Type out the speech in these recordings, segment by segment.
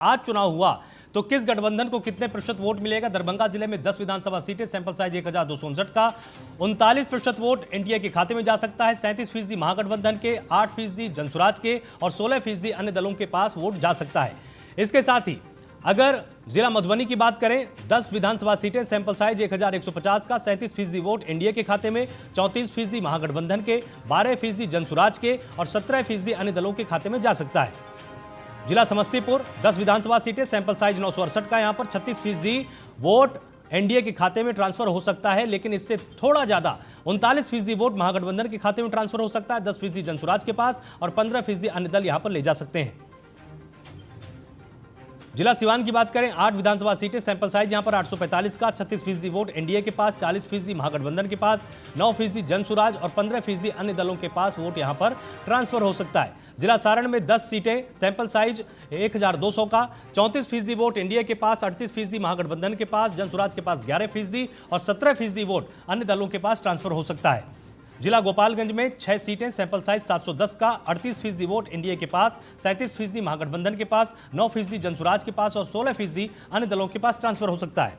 आज चुनाव हुआ तो किस गठबंधन को कितने प्रतिशत वोट मिलेगा? दरभंगा जिले में 10 विधानसभा सीटें, सैंपल साइज 1259 का। 39% वोट एनडीए के खाते में जा सकता है। 37% महागठबंधन के, 8% जनसुराज के और 16% अन्य दलों के पास वोट जा सकता है। इसके साथ ही अगर जिला मधुबनी की बात करें, 10 विधानसभा सीटें, सैंपल साइज 1150 का। 37% वोट एनडीए के खाते में, 34% महागठबंधन के, 12% जनसुराज के और 17% अन्य दलों के खाते में जा सकता है। जिला समस्तीपुर, 10 विधानसभा सीटें, सैंपल साइज 968 का। यहां पर 36% वोट एनडीए के खाते में ट्रांसफर हो सकता है, लेकिन इससे थोड़ा ज्यादा 39% वोट महागठबंधन के खाते में ट्रांसफर हो सकता है, 10% जनसुराज के पास और 15% अन्य दल यहां पर ले जा सकते हैं। जिला सिवान की बात करें, 8 विधानसभा सीटें, सैंपल साइज यहां पर 845 का। 36% वोट एनडीए के पास, 40% महागठबंधन के पास, 9% जनसुराज और 15% अन्य दलों के पास वोट यहां पर ट्रांसफर हो सकता है। जिला सारण में 10 सीटें, सैंपल साइज 1200 का। 34% वोट एनडीए के पास, 38% महागठबंधन के पास, जनसुराज के पास 11% और 17% वोट अन्य दलों के पास ट्रांसफर हो सकता है। जिला गोपालगंज में 6 सीटें, सैंपल साइज 710 का। 38% वोट एनडीए के पास, 37% महागठबंधन के पास, 9% जनसुराज के पास और 16% अन्य दलों के पास ट्रांसफर हो सकता है।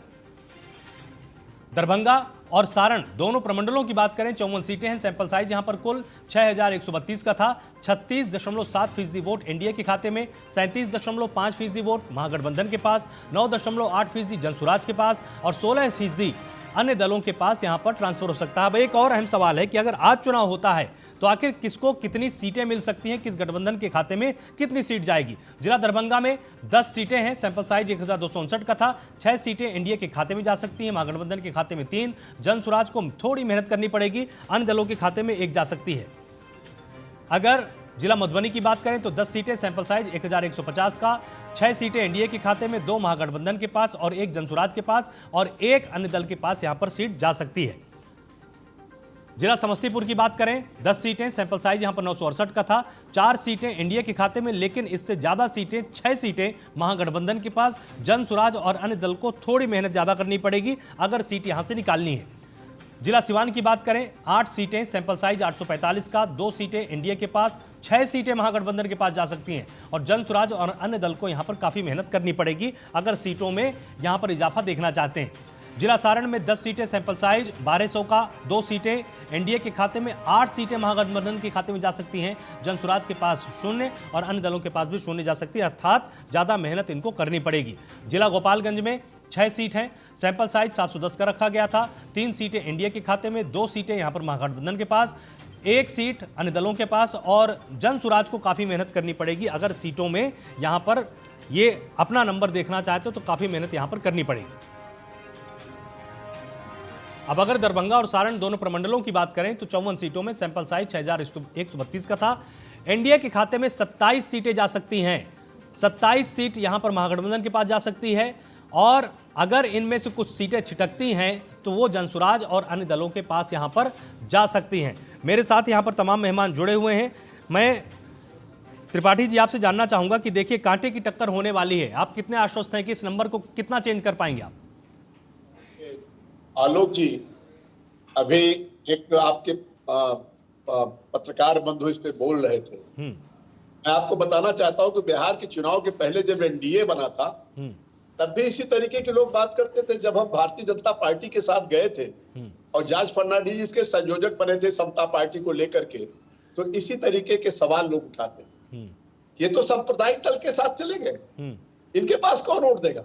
दरभंगा और सारण दोनों प्रमंडलों की बात करें, 54 सीटें हैं, सैंपल साइज यहां पर कुल 6132 का था। 36.7% वोट एनडीए के खाते में, 37.5% वोट महागठबंधन के पास, 9.8% जनसुराज के पास और 16% अन्य दलों के पास यहां पर ट्रांसफर हो सकता है। अब एक और अहम सवाल है कि अगर आज चुनाव होता है तो आखिर किसको कितनी सीटें मिल सकती हैं, किस गठबंधन के खाते में कितनी सीट जाएगी? जिला दरभंगा में 10 सीटें हैं, सैंपल साइज 1259 का था। 6 सीटें एनडीए के खाते में जा सकती हैं, महागठबंधन के खाते में 3, जनसुराज को थोड़ी मेहनत करनी पड़ेगी, अन्य दलों के खाते में 1 जा सकती है। अगर जिला मधुबनी की बात करें तो 10 सीटें, सैंपल साइज 1150 का। 6 सीटें एनडीए के खाते में, 2 महागठबंधन के पास और 1 जनसुराज के पास और 1 अन्य दल के पास यहां पर सीट जा सकती है। जिला समस्तीपुर की बात करें, 10 सीटें, सैंपल साइज यहां पर 968 का था। 4 सीटें एनडीए के खाते में, लेकिन इससे ज्यादा सीटें, 6 सीटें महागठबंधन के पास, जनसुराज और अन्य दल को थोड़ी मेहनत ज्यादा करनी पड़ेगी अगर सीट यहां से निकालनी है। जिला सिवान की बात करें, 8 सीटें, सैंपल साइज 845 का। 2 सीटें एनडीए के पास, 6 सीटें महागठबंधन के पास जा सकती हैं और जनसुराज और अन्य दल को यहां पर काफी मेहनत करनी पड़ेगी अगर सीटों में यहां पर इजाफा देखना चाहते हैं। जिला सारण में 10 सीटें, सैंपल साइज 1200 का। 2 सीटें एनडीए के खाते में, 8 सीटें महागठबंधन के खाते में जा सकती हैं, जनसुराज के पास 0 और अन्य दलों के पास भी 0 जा सकती है, अर्थात ज्यादा मेहनत इनको करनी पड़ेगी। जिला गोपालगंज में 6 सीट हैं, सैंपल साइज 710 का रखा गया था। 3 सीटें एनडीए के खाते में, 2 सीटें यहां पर महागठबंधन के पास, 1 सीट अन्य दलों के पास और जनसुराज को काफी मेहनत करनी पड़ेगी अगर सीटों में यहां पर ये अपना नंबर देखना चाहते तो काफी मेहनत यहां पर करनी पड़ेगी। अब अगर दरभंगा और सारण दोनों प्रमंडलों की बात करें तो 54 सीटों में, सैंपल साइज 6132 का था। एनडीए के खाते में 27 सीटें जा सकती हैं, 27 सीट यहां पर महागठबंधन के पास जा सकती है और अगर इनमें से कुछ सीटें छिटकती हैं तो वो जनसुराज और अन्य दलों के पास यहां पर जा सकती हैं। मेरे साथ यहां पर तमाम मेहमान जुड़े हुए हैं। मैं त्रिपाठी जी आपसे जानना चाहूंगा कि देखिए, कांटे की टक्कर होने वाली है, आप कितने आश्वस्त हैं कि इस नंबर को कितना चेंज कर पाएंगे आप? आलोक जी, अभी एक आपके पत्रकार बंधु इस पे बोल रहे थे। मैं आपको बताना चाहता हूं कि बिहार के चुनाव के पहले जब एनडीए बना था तब भी इसी तरीके के लोग बात करते थे। जब हम भारतीय जनता पार्टी के साथ गए थे और जॉर्ज फर्नांडीज इसके संयोजक बने थे समता पार्टी को लेकर के, तो इसी तरीके के सवाल लोग उठाते थे। ये तो सांप्रदायिक दल के साथ चले गए, इनके पास कौन वोट देगा?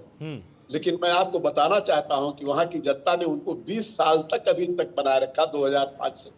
लेकिन मैं आपको बताना चाहता हूं कि वहां की जनता ने उनको 20 साल तक अभी तक बनाए रखा, 2005 से।